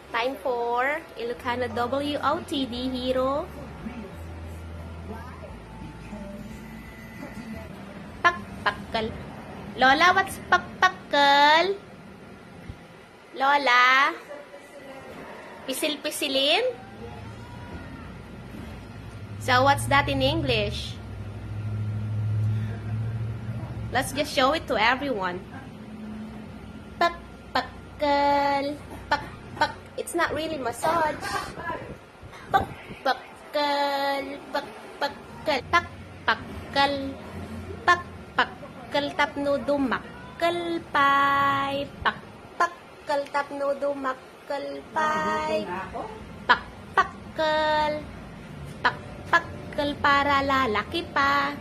Time for Ilocano WOTD hero. Pekpekkel. Lola, what's pekpekkel? Lola? Pisil-pisilin? So, what's that in English? Let's just show it to everyone. Pekpekkel. Pek. It's not really massage. Pekpekkel. Pekpekkel. Pekpekkel. Pekpekkel tapno dumakkel pay. Pekpekkel tapno dumakkel pay. Pekpekkel. Pekpekkel para lalaki pa.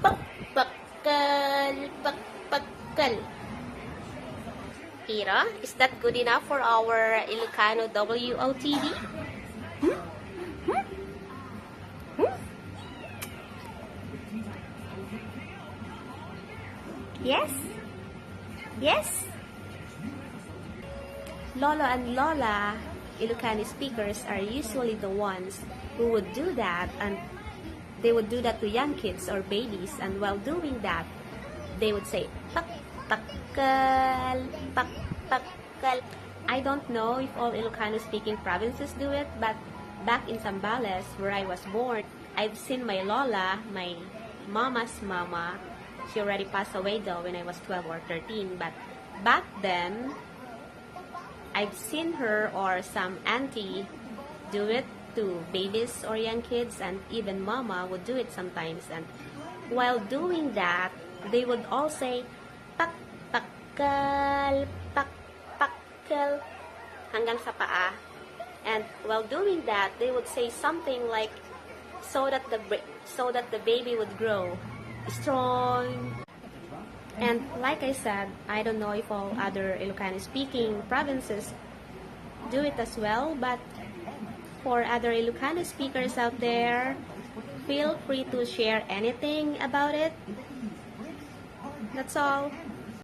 Pekpekkel. Ira, is that good enough for our Ilocano WOTD? Yes? Yes? Lolo and Lola, Ilocano speakers, are usually the ones who would do that, and they would do that to young kids or babies, and while doing that, they would say, Pekpekkel, Pekpekkel. I don't know if all Ilocano-speaking provinces do it, but back in Zambales, where I was born, I've seen my Lola, my mama's mama. She already passed away though when I was 12 or 13, but back then, I've seen her or some auntie do it to babies or young kids, and even mama would do it sometimes. And while doing that, they would all say Pekpekkel, Pekpekkel hanggang sa paa. And while doing that, they would say something like so that the baby would grow strong. And like I said, I don't know if all other Ilocano speaking provinces do it as well, but for other Ilocano speakers out there, feel free to share anything about it. That's all.